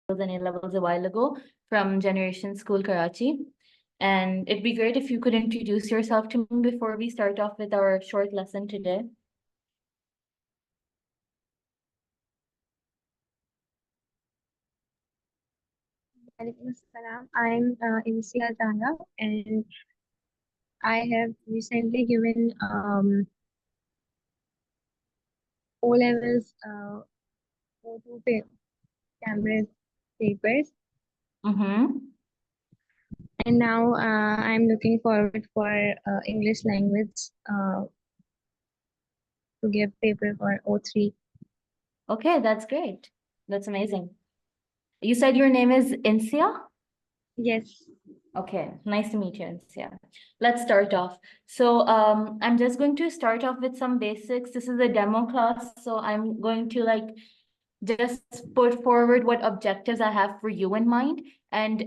and A-levels a while ago from Generation School, Karachi. And it'd be great if you could introduce yourself to me before we start off with our short lesson today. Alaikum Assalam. I'm Insia Zahra, and I have recently given O levels O2 Cambridge papers, and now I'm looking forward for English language to give paper for O3. Okay, that's great. That's amazing. You said your name is Insia? Yes. Okay, nice to meet you, Insia. Let's start off. So I'm just going to start off with some basics. This is a demo class, so I'm going to just put forward what objectives I have for you in mind. And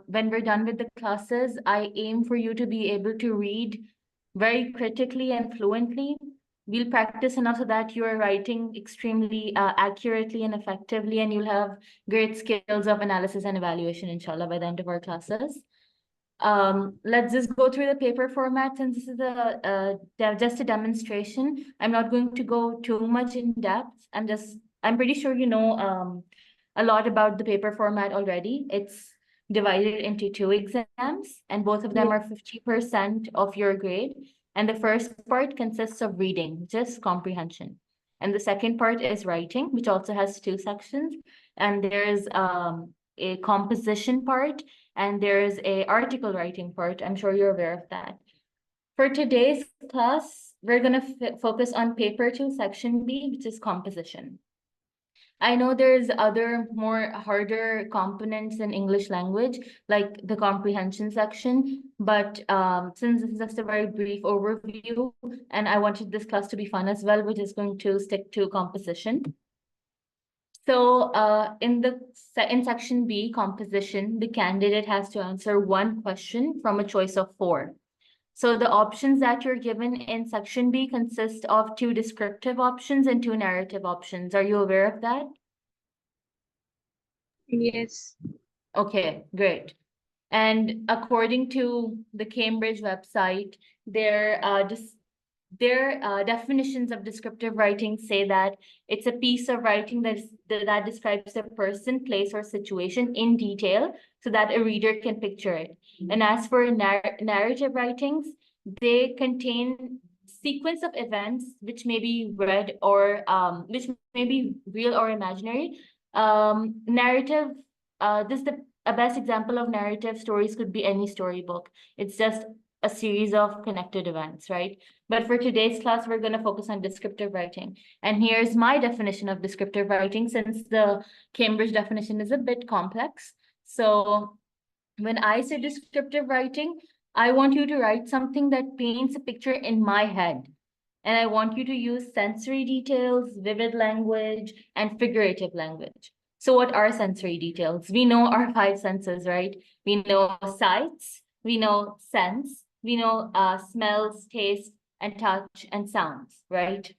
when we're done with the classes, I aim for you to be able to read very critically and fluently. We'll practice enough so that you're writing extremely accurately and effectively, and you'll have great skills of analysis and evaluation, inshallah, by the end of our classes. Let's just go through the paper format, since this is just a demonstration. I'm not going to go too much in depth. I'm pretty sure you know a lot about the paper format already. It's divided into 2 exams, and both of them are 50% of your grade. And the first part consists of reading, just comprehension. And the second part is writing, which also has 2 sections. And there's a composition part, and there's a article writing part. I'm sure you're aware of that. For today's class, we're going to focus on paper 2, section B, which is composition. I know there's other more harder components in English language, like the comprehension section, but since this is just a very brief overview, and I wanted this class to be fun as well, we're just going to stick to composition. So in section B, composition, the candidate has to answer 1 question from a choice of 4. So the options that you're given in section B consist of 2 descriptive options and 2 narrative options. Are you aware of that? Yes. Okay, great. And according to the Cambridge website, their definitions of descriptive writing say that it's a piece of writing that describes a person, place, or situation in detail so that a reader can picture it. And as for narrative writings, they contain sequence of events which may be read or which may be real or imaginary. Narrative, a best example of narrative stories could be any storybook. It's just a series of connected events, right? But for today's class, we're going to focus on descriptive writing. And here's my definition of descriptive writing, since the Cambridge definition is a bit complex. So when I say descriptive writing, I want you to write something that paints a picture in my head. And I want you to use sensory details, vivid language, and figurative language. So what are sensory details? We know our 5 senses, right? We know sights, we know sense, we know smells, taste, and touch, and sounds, right?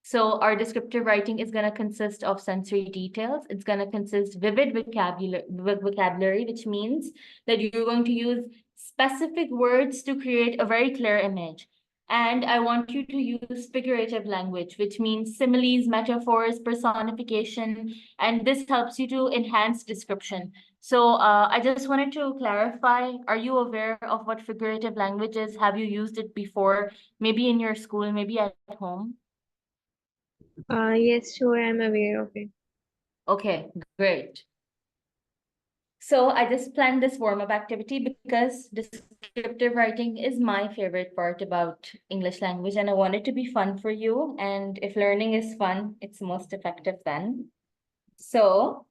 So our descriptive writing is going to consist of sensory details. It's going to consist vivid vocabulary, which means that you're going to use specific words to create a very clear image. And I want you to use figurative language, which means similes, metaphors, personification, and this helps you to enhance description. So I just wanted to clarify, are you aware of what figurative language is? Have you used it before, maybe in your school, maybe at home? Yes, sure, I'm aware of it. Okay, great. So I just planned this warm-up activity because descriptive writing is my favorite part about English language, and I want it to be fun for you. And if learning is fun, it's most effective then. So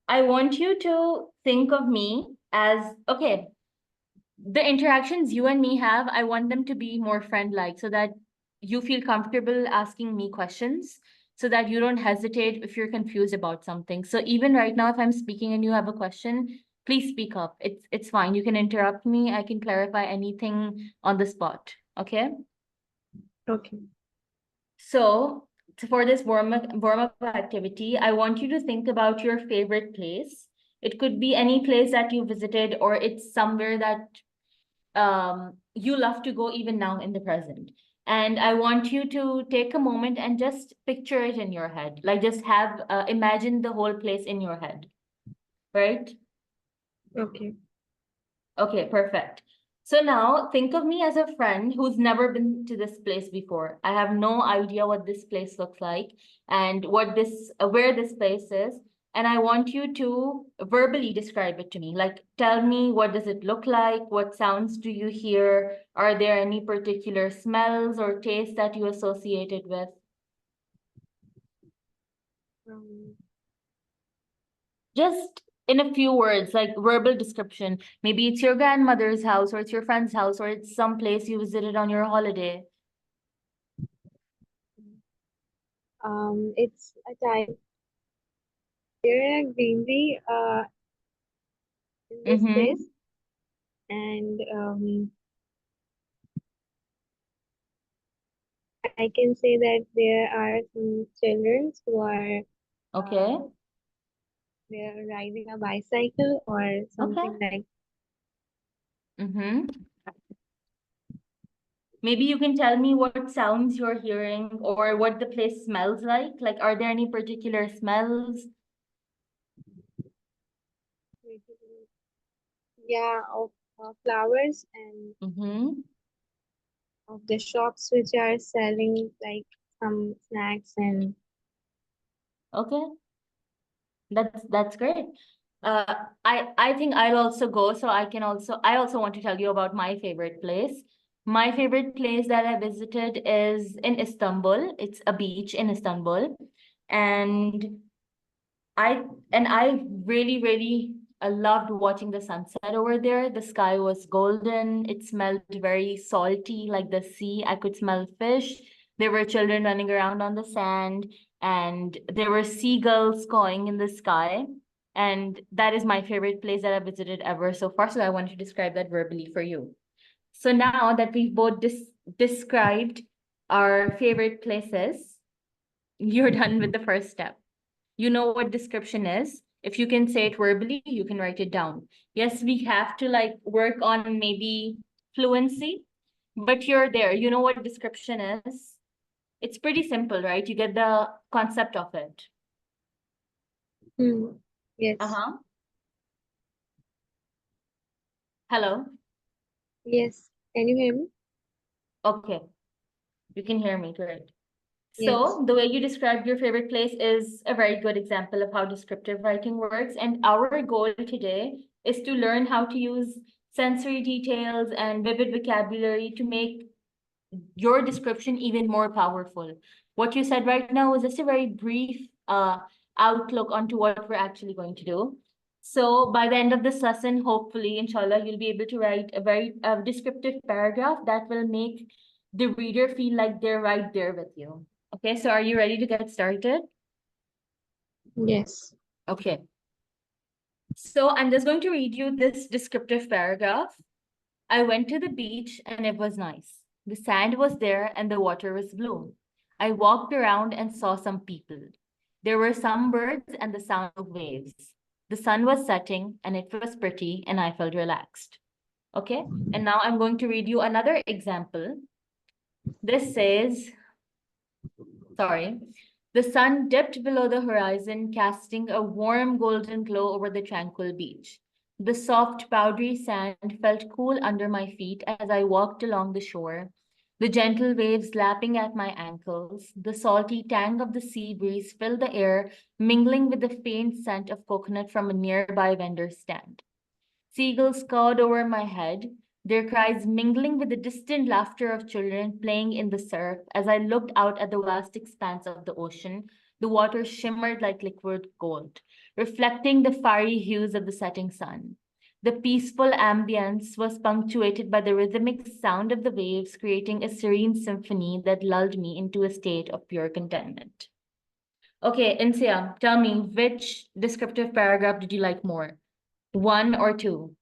I want you to think of me as, okay, the interactions you and me have, I want them to be more friend-like so that you feel comfortable asking me questions, so that you don't hesitate if you're confused about something. So even right now, if I'm speaking and you have a question, please speak up. It's fine. You can interrupt me. I can clarify anything on the spot. Okay? Okay. So for this warm up activity, I want you to think about your favorite place. It could be any place that you visited, or it's somewhere that you love to go even now in the present. And I want you to take a moment and just picture it in your head. Like just have imagine the whole place in your head, right? Okay. Okay, perfect. So now think of me as a friend who's never been to this place before. I have no idea what this place looks like and what this where this place is. And I want you to verbally describe it to me. Like tell me, what does it look like? What sounds do you hear? Are there any particular smells or tastes that you associate it with? Um, Just in a few words, like verbal description. Maybe it's your grandmother's house, or it's your friend's house, or it's some place you visited on your holiday. it's a time there are greenery in this Mm-hmm. place, and I can say that there are some children who are Okay. uh, they're riding a bicycle or Okay. something like. Mm-hmm. Maybe you can tell me what sounds you're hearing or what the place smells like. Like, are there any particular smells? Yeah, of flowers and Mm-hmm. of the shops which are selling like some snacks and Okay. That's great. Uh, I think I'll also go, so I also want to tell you about my favorite place. My favorite place that I visited is in Istanbul. It's a beach in Istanbul, and I I really loved watching the sunset over there. The sky was golden. It smelled very salty, like the sea. I could smell fish. There were children running around on the sand, and there were seagulls cawing in the sky. And that is my favorite place that I visited ever so far. So I want to describe that verbally for you. So now that we've both described our favorite places, you're done with the first step. You know what description is. If you can say it verbally, you can write it down. Yes, we have to like work on maybe fluency, but you're there. You know what description is. It's pretty simple, right? You get the concept of it. hmm, yes, Uh-huh. Hello. yes. Can you hear me? Okay. You can hear me, great. Yes, So the way you described your favorite place is a very good example of how descriptive writing works. And our goal today is to learn how to use sensory details and vivid vocabulary to make your description even more powerful. What you said right now was just a very brief outlook onto what we're actually going to do. So by the end of this lesson, hopefully, inshallah, you'll be able to write a very descriptive paragraph that will make the reader feel like they're right there with you. Okay, so are you ready to get started? yes. Okay. So I'm just going to read you this descriptive paragraph. I went to the beach and it was nice. The sand was there and the water was blue. I walked around and saw some people. There were some birds and the sound of waves. The sun was setting and it was pretty and I felt relaxed. Okay, and now I'm going to read you another example. This says, sorry, the sun dipped below the horizon, casting a warm golden glow over the tranquil beach. The soft, powdery sand felt cool under my feet as I walked along the shore, the gentle waves lapping at my ankles. The salty tang of the sea breeze filled the air, mingling with the faint scent of coconut from a nearby vendor's stand. Seagulls cawed over my head, their cries mingling with the distant laughter of children playing in the surf. As I looked out at the vast expanse of the ocean, the water shimmered like liquid gold, reflecting the fiery hues of the setting sun. The peaceful ambience was punctuated by the rhythmic sound of the waves, creating a serene symphony that lulled me into a state of pure contentment. Okay, Insia, tell me, which descriptive paragraph did you like more? One or two?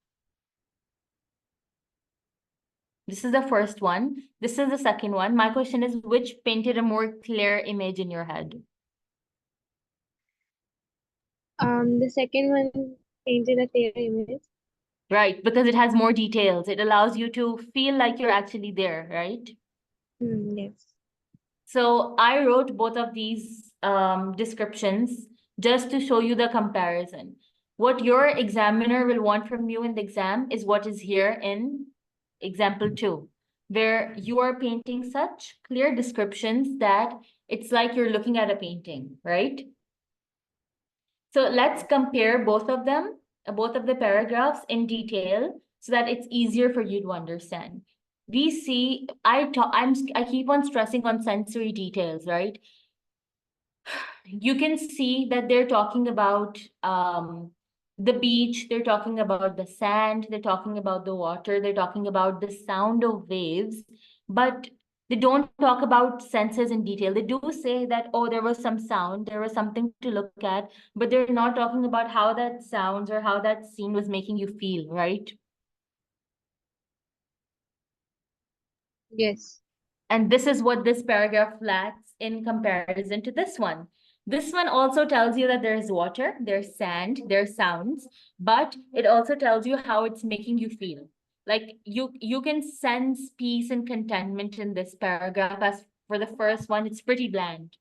This is the first one. This is the second one. My question is, which painted a more clear image in your head? The second one painted a clear image. Right, because it has more details. It allows you to feel like you're actually there, right? Yes. So I wrote both of these descriptions just to show you the comparison. What your examiner will want from you in the exam is what is here in example 2, where you are painting such clear descriptions that it's like you're looking at a painting, right? So let's compare both of them, both of the paragraphs in detail so that it's easier for you to understand. We see, I keep on stressing on sensory details, right? You can see that they're talking about the beach, they're talking about the sand, they're talking about the water, they're talking about the sound of waves, but they don't talk about senses in detail. They do say that, oh, there was some sound, there was something to look at, but they're not talking about how that sounds or how that scene was making you feel, right? Yes. And this is what this paragraph lacks in comparison to this one. This one also tells you that there's water, there's sand, there's sounds, but it also tells you how it's making you feel. Like you can sense peace and contentment in this paragraph. As for the first one, it's pretty bland.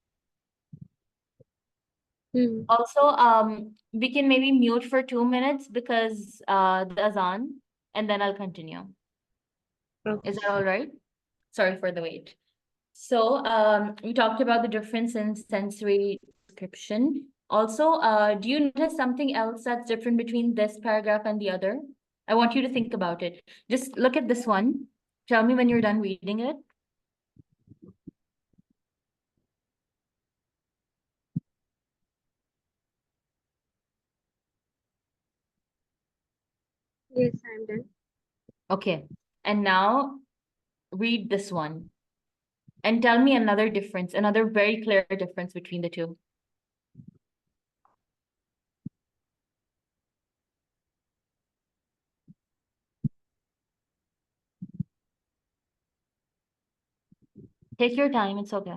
Also, we can maybe mute for 2 minutes because the azan, and then I'll continue. Okay. Is that all right? Sorry for the wait. So we talked about the difference in sensory description. Also, do you notice something else that's different between this paragraph and the other? I want you to think about it. Just look at this one. Tell me when you're done reading it. Yes, I'm done. Okay. And now read this one and tell me another difference, another very clear difference between the two. Take your time, it's okay.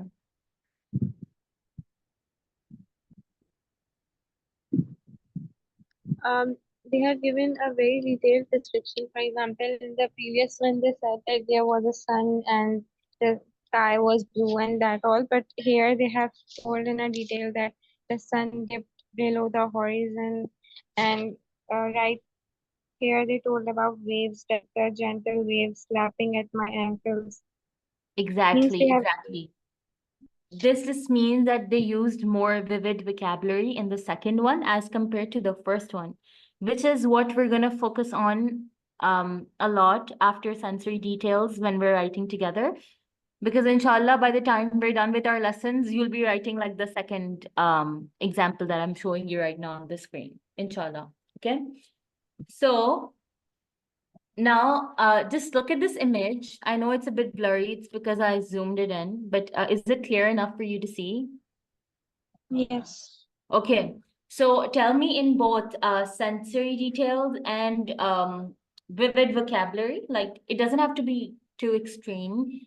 They have given a very detailed description. For example, in the previous one, they said that there was a sun and the sky was blue and that all. But here they have told in a detail that the sun dipped below the horizon, and right here they told about waves, that the gentle waves slapping at my ankles. Means they Exactly, have. exactly. This just means that they used more vivid vocabulary in the second one as compared to the first one, which is what we're going to focus on a lot after sensory details when we're writing together. Because inshallah, by the time we're done with our lessons, you'll be writing like the second example that I'm showing you right now on the screen, inshallah. Okay. So now, just look at this image. I know it's a bit blurry. It's because I zoomed it in, but is it clear enough for you to see? Yes. Okay. So tell me in both sensory details and vivid vocabulary, like it doesn't have to be too extreme,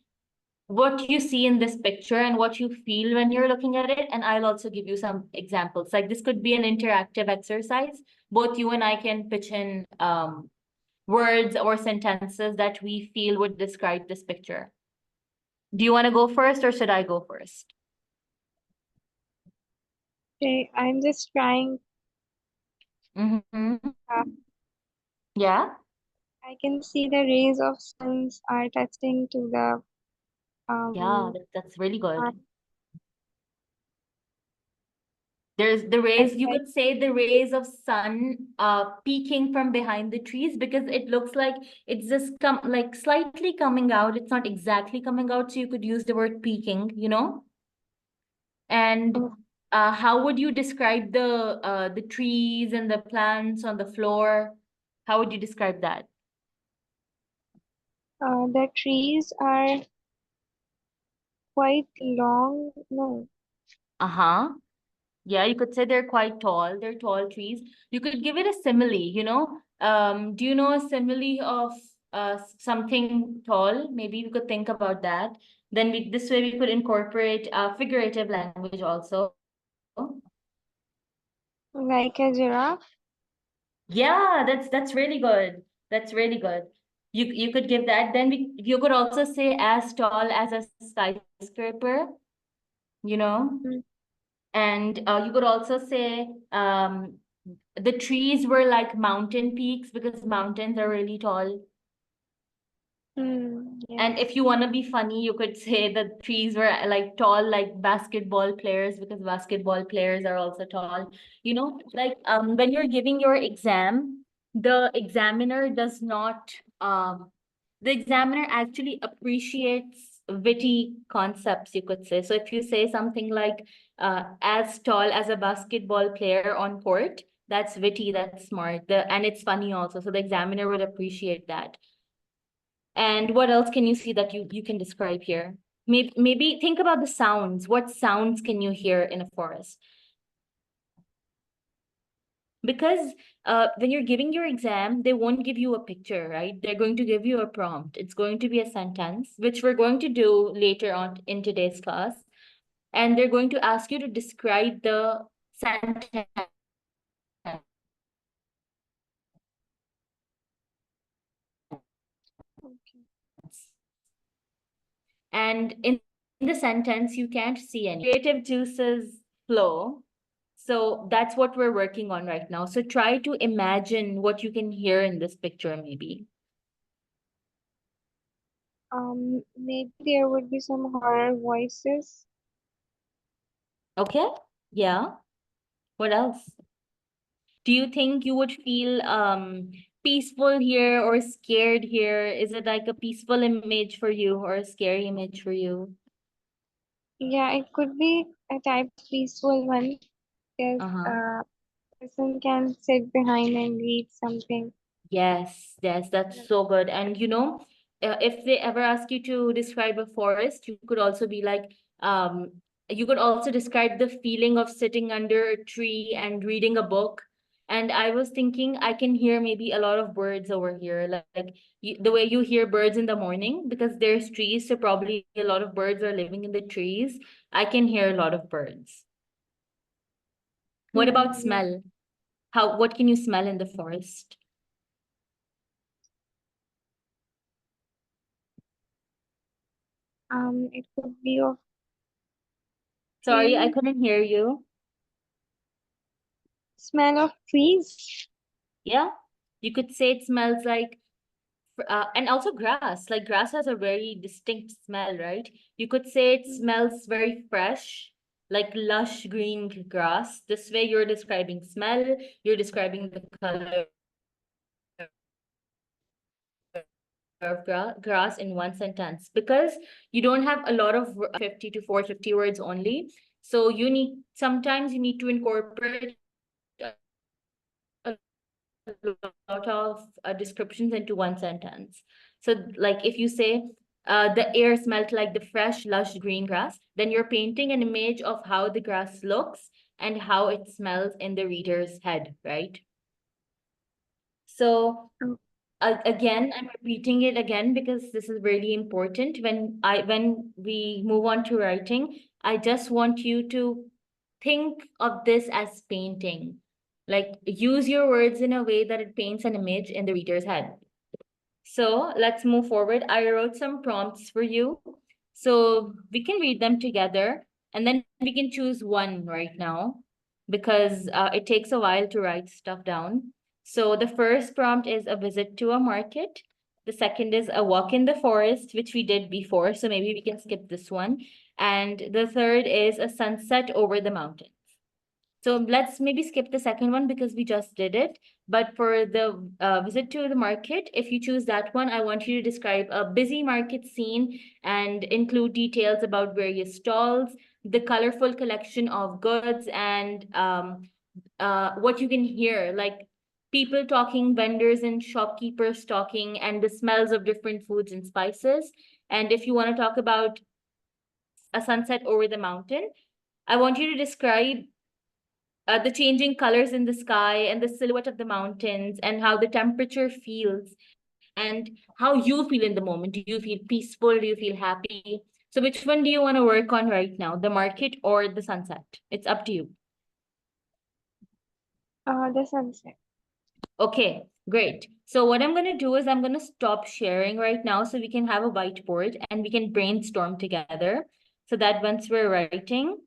what you see in this picture and what you feel when you're looking at it. And I'll also give you some examples. Like this could be an interactive exercise. Both you and I can pitch in words or sentences that we feel would describe this picture. Do you want to go first or should I go first? Okay, I'm just trying. Mm-hmm. Uh, Yeah, I can see the rays of suns are touching to the yeah, um. that's really good. Sun, There's the and rays, you like could say the rays of sun peeking from behind the trees because it looks like it's just like slightly coming out. It's not exactly coming out, so you could use the word peeking, you know? And how would you describe the trees and the plants on the floor? How would you describe that? the trees are quite long. No, Uh-huh. Yeah, you could say they're quite tall. They're tall trees. You could give it a simile, you know? Do you know a simile of something tall. Maybe we could think about that. Then this way we could incorporate figurative language also. Like a giraffe? Yeah, that's really good. That's really good. You could give that. Then you could also say as tall as a skyscraper, you know. Mm, And you could also say the trees were like mountain peaks because mountains are really tall. And yes. if you want to be funny, you could say the trees were like tall, like basketball players, because basketball players are also tall. Like when you're giving your exam, the examiner does not the examiner actually appreciates witty concepts, you could say. So if you say something like as tall as a basketball player on court, that's witty, that's smart, and it's funny also. So the examiner would appreciate that. And what else can you see that you can describe here? Maybe think about the sounds. What sounds can you hear in a forest? Because when you're giving your exam, they won't give you a picture, right? They're going to give you a prompt. It's going to be a sentence, which we're going to do later on in today's class. And they're going to ask you to describe the sentence. Okay. And in the sentence, you can't see any creative juices flow. So that's what we're working on right now. So try to imagine what you can hear in this picture, maybe. Maybe there would be some horror voices. Okay? Yeah. What else? Do you think you would feel peaceful here or scared here? Is it like a peaceful image for you or a scary image for you? Yeah, it could be a type of peaceful one because Uh-huh. person can sit behind and read something. Yes, yes, that's so good. And if they ever ask you to describe a forest, you could also be like, you could also describe the feeling of sitting under a tree and reading a book. And I was thinking I can hear maybe a lot of birds over here, like the way you hear birds in the morning, because there's trees, so probably a lot of birds are living in the trees. I can hear a lot of birds. What about Yeah. smell? What can you smell in the forest? It could be of Sorry, I tree, couldn't hear you. smell of trees. Yeah, you could say it smells like, and also grass. Like grass has a very distinct smell, right? You could say it Mm, smells very fresh, like lush green grass. This way, you're describing smell, you're describing the color of grass in one sentence because you don't have a lot of 50 to 450 words only. So sometimes you need to incorporate a lot of descriptions into one sentence. So, like if you say, the air smelled like the fresh, lush green grass, then you're painting an image of how the grass looks and how it smells in the reader's head, right? So, oh, again, I'm repeating it again because this is really important. When we move on to writing, I just want you to think of this as painting. Like use your words in a way that it paints an image in the reader's head. So let's move forward. I wrote some prompts for you. So we can read them together and then we can choose one right now because it takes a while to write stuff down. So the first prompt is a visit to a market. The second is a walk in the forest, which we did before. So maybe we can skip this one. And the third is a sunset over the mountain. So let's maybe skip the second one because we just did it. But for the visit to the market, if you choose that one, I want you to describe a busy market scene and include details about various stalls, the colorful collection of goods, and what you can hear, like people talking, vendors and shopkeepers talking, and the smells of different foods and spices. And if you want to talk about a sunset over the mountain, I want you to describe the changing colors in the sky and the silhouette of the mountains and how the temperature feels and how you feel in the moment. Do you feel peaceful? Do you feel happy? So which one do you want to work on right now, the market or the sunset? It's up to you. The sunset. Okay, great. So what I'm going to do is I'm going to stop sharing right now so we can have a whiteboard and we can brainstorm together so that once we're writing,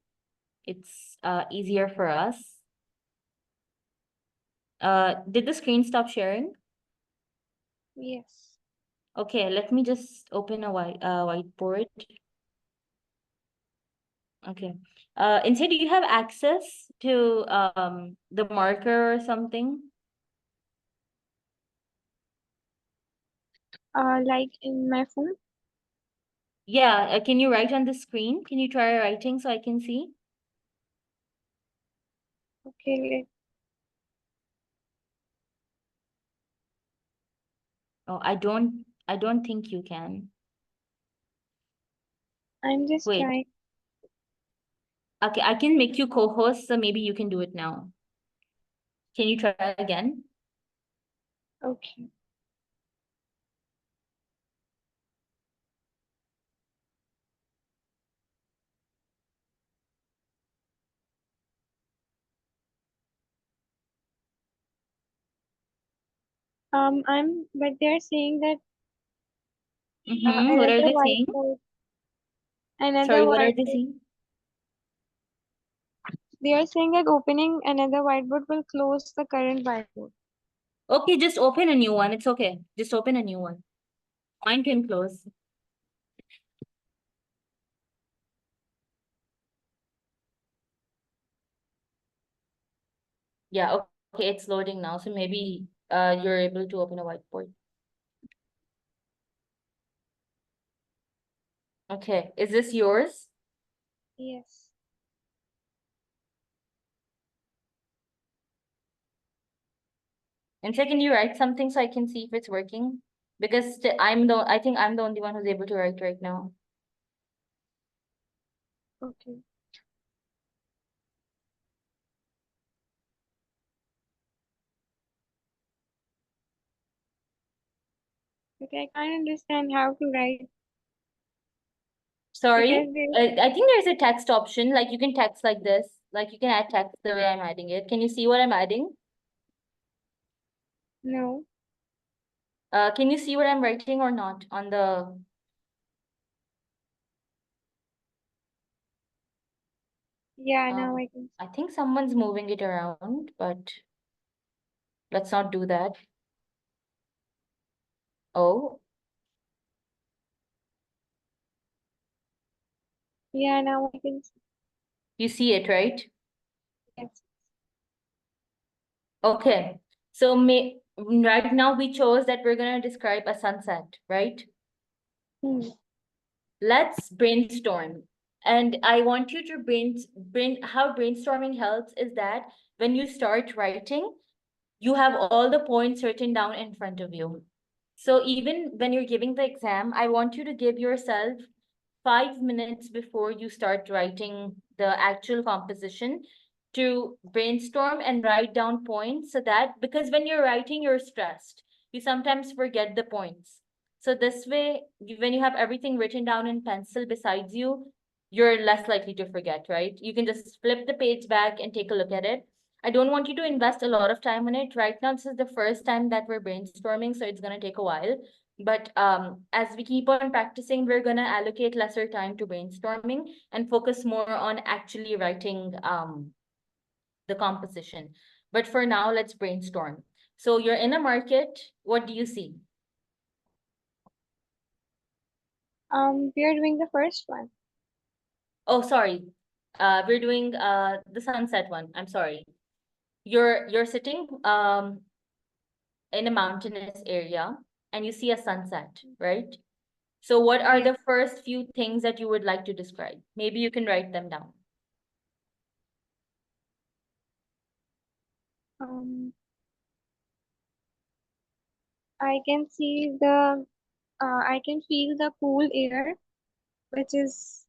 it's easier for us. Did the screen stop sharing? Yes. Okay, let me just open a whiteboard. Okay. Instead, do you have access to the marker or something? Like in my phone. Yeah, can you write on the screen? Can you try writing so I can see? Okay. Oh, I don't think you can. I'm just Wait. trying. Okay, I can make you co-host, so maybe you can do it now. Can you try again? Okay. But they're saying that Mm-hmm. What are another they saying? whiteboard, another Sorry, what are they whiteboard. saying? They are saying that opening another whiteboard will close the current whiteboard. Okay, just open a new one. It's okay. Just open a new one. Mine can close. Yeah, okay, it's loading now. So maybe you're able to open a whiteboard. Okay, is this yours? Yes. And second, you write something so I can see if it's working? Because I think I'm the only one who's able to write right now. Okay. Okay, I can't understand how to write Sorry, because they I think there's a text option. Like you can text like this. Like you can add text the way I'm adding it. Can you see what I'm adding? no. Can you see what I'm writing or not on the? Yeah, now I can. I think someone's moving it around, but let's not do that. Oh, Yeah, now I can see. you see it, right? Yes. Okay. So right now we chose that we're gonna describe a sunset, right? Hmm. Let's brainstorm. And I want you to how brainstorming helps is that when you start writing, you have all the points written down in front of you. So even when you're giving the exam, I want you to give yourself 5 minutes before you start writing the actual composition to brainstorm and write down points so that because when you're writing, you're stressed. You sometimes forget the points. So this way, when you have everything written down in pencil besides you, you're less likely to forget, right? You can just flip the page back and take a look at it. I don't want you to invest a lot of time on it. Right now, this is the first time that we're brainstorming, so it's going to take a while. But as we keep on practicing, we're going to allocate lesser time to brainstorming and focus more on actually writing the composition. But for now, let's brainstorm. So you're in a market. What do you see? We are doing the first one. Oh, sorry. We're doing the sunset one. I'm sorry. You're sitting in a mountainous area and you see a sunset, right? So what are Yes. the first few things that you would like to describe? Maybe you can write them down. Um, I can see I can feel the cool air, which is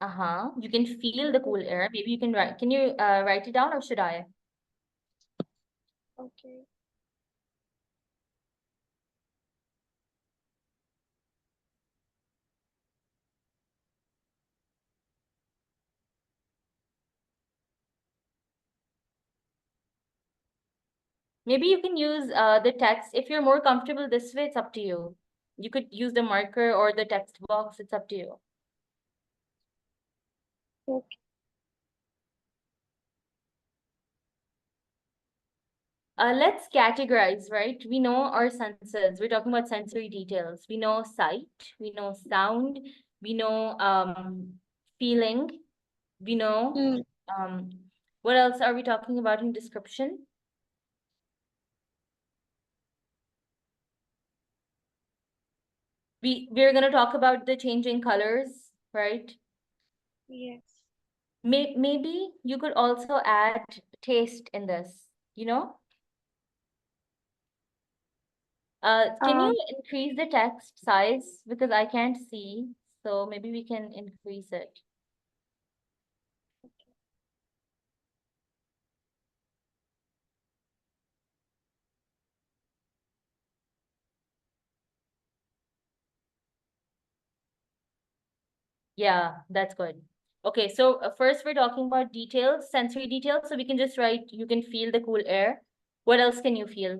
Uh-huh. You can feel the cool air. Maybe you can write. Can you write it down or should I? okay. Maybe you can use the text. If you're more comfortable this way, it's up to you. You could use the marker or the text box. It's up to you. Okay. Let's categorize, right? We know our senses. We're talking about sensory details. We know sight, we know sound, we know feeling, we know Hmm. what else are we talking about in description? We're gonna talk about the changing colors, right? Yes. Maybe you could also add taste in this, you know? Can Um, you increase the text size? Because I can't see, so maybe we can increase it. Yeah, that's good. Okay, so first we're talking about details, sensory details. So we can just write, you can feel the cool air. What else can you feel?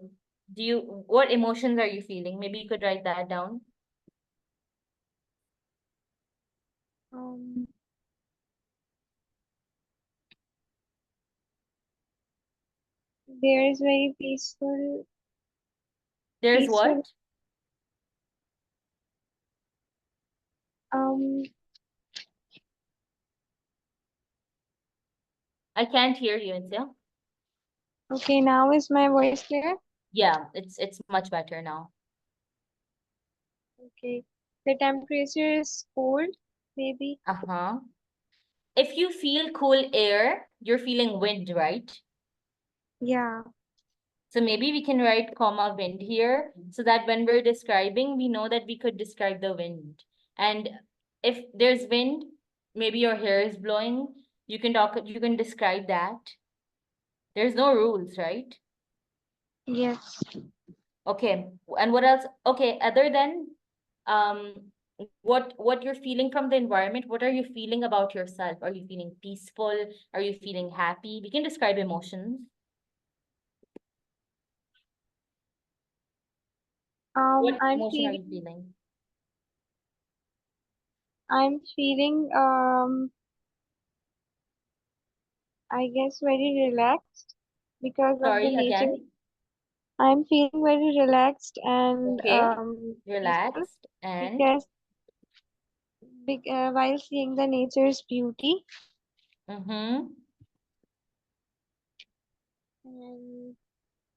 What emotions are you feeling? Maybe you could write that down. um, there is very peaceful, There's what? peaceful. Um, I can't hear you, Insia. okay, now is my voice clear? Yeah, it's much better now. Okay. The temperature is cold, maybe. Uh-huh. If you feel cool air, you're feeling wind, right? Yeah. So maybe we can write comma wind here so that when we're describing, we know that we could describe the wind. And if there's wind, maybe your hair is blowing, you can describe that. There's no rules, right? Yes. Okay. And what else? Okay, other than um what you're feeling from the environment, what are you feeling about yourself? Are you feeling peaceful? Are you feeling happy? We can describe emotions. What I'm emotion are you feeling, feeling? I'm feeling, I guess very relaxed because of the Sorry, nature. again. I'm feeling very relaxed and Okay, peaceful relaxed and because while seeing the nature's beauty. mm-hmm. And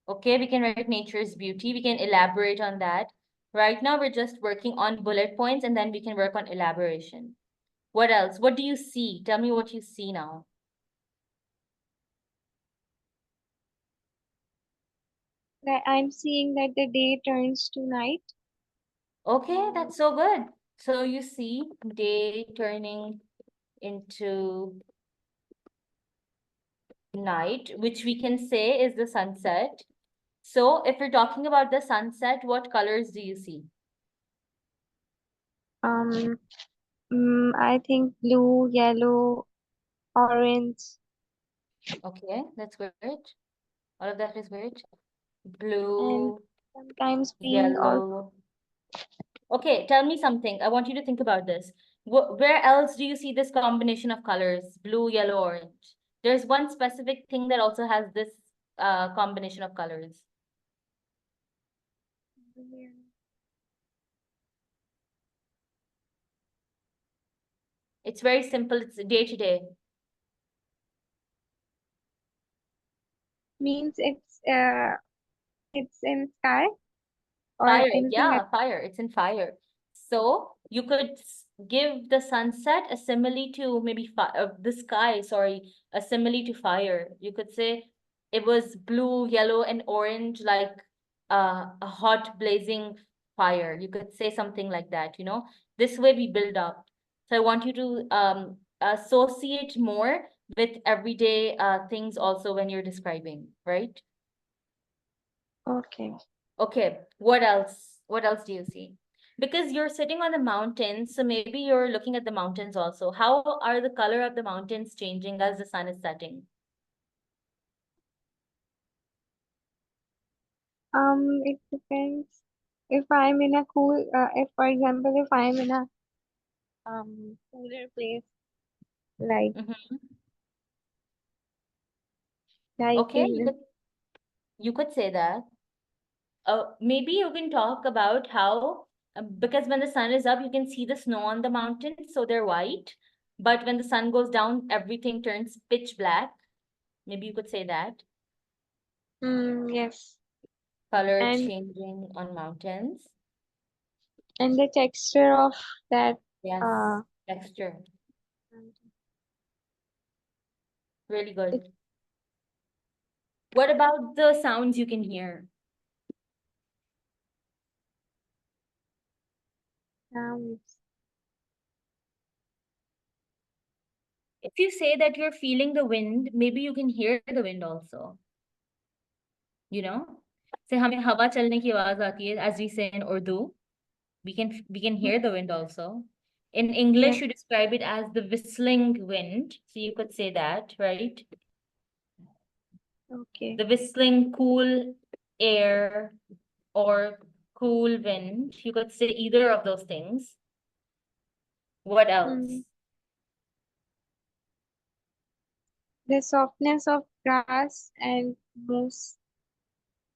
Okay, we can write nature's beauty. We can elaborate on that. Right now, we're just working on bullet points and then we can work on elaboration. What else? What do you see? Tell me what you see now. I'm seeing that the day turns to night. Okay, that's so good. So you see day turning into night, which we can say is the sunset. So if we're talking about the sunset, what colors do you see? Um, I think blue, yellow, orange, Okay, that's great. All of that is great. and Blue, sometimes pink also. yellow. Okay, tell me something. I want you to think about this. Where else do you see this combination of colors? Blue, yellow, orange. There's one specific thing that also has this combination of colors. It's very simple. It's day to day. Means it's in sky or Fire, anything else. yeah, fire. It's in fire. So you could give the sunset a simile to maybe the sky, sorry, a simile to fire. You could say it was blue, yellow, and orange, like a hot blazing fire. You could say something like that, you know. This way we build up. So I want you to associate more with everyday things also when you're describing, right? Okay. Okay, what else? What else do you see? Because you're sitting on the mountains, so maybe you're looking at the mountains also. How are the color of the mountains changing as the sun is setting? It depends. If I'm in a if for example, if I'm in a cooler place, like Mhm. like Okay, in you could say that. Maybe you can talk about how, because when the sun is up, you can see the snow on the mountains, so they're white. But when the sun goes down, everything turns pitch black. Maybe you could say that. yes, Color and changing on mountains. the texture of that Yes, uh texture. Really it good. What about the sounds you can hear? sounds. If you say that you're feeling the wind, maybe you can hear the wind also. You know? Say हमें हवा चलने की आवाज आती है, as we say in Urdu. We can hear the wind also. In Yeah, English, you describe it as the whistling wind. So you could say that, right? okay. The whistling cool air or cool wind. You could say either of those things. What Mm. else? The softness of grass and moss.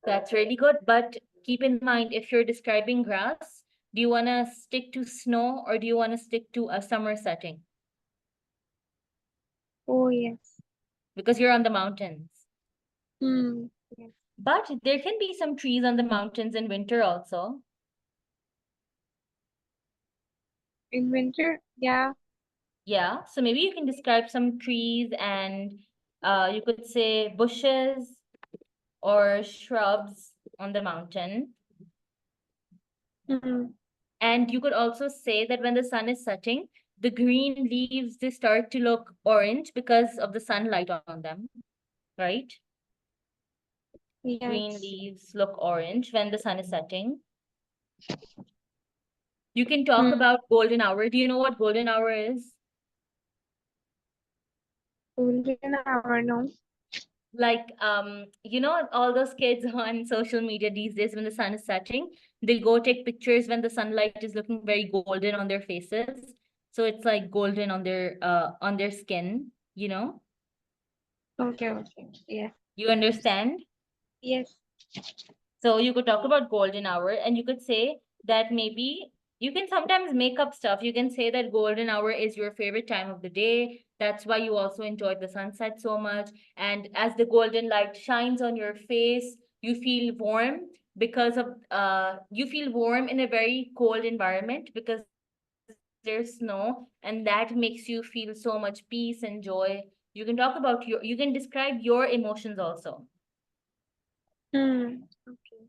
That's really good. But keep in mind, if you're describing grass, do you want to stick to snow or do you want to stick to a summer setting? Oh yes. Because you're on the mountains. Yes. But there can be some trees on the mountains in winter also. In winter, yeah. Yeah, so maybe you can describe some trees and you could say bushes or shrubs on the mountain. Mm. And you could also say that when the sun is setting, the green leaves, they start to look orange because of the sunlight on them, right? Green Yes. leaves look orange when the sun is setting. You can talk Mm. about golden hour. Do you know what golden hour is? Golden hour, no. Like all those kids on social media these days, when the sun is setting, they go take pictures when the sunlight is looking very golden on their faces, so it's like golden on their skin, Okay, okay. Yeah. you understand. Yes. So you could talk about golden hour and you could say that maybe you can sometimes make up stuff. You can say that golden hour is your favorite time of the day. That's why you also enjoy the sunset so much. And as the golden light shines on your face, you feel warm because of you feel warm in a very cold environment because there's snow, and that makes you feel so much peace and joy. You can describe your emotions also. Mm. Okay.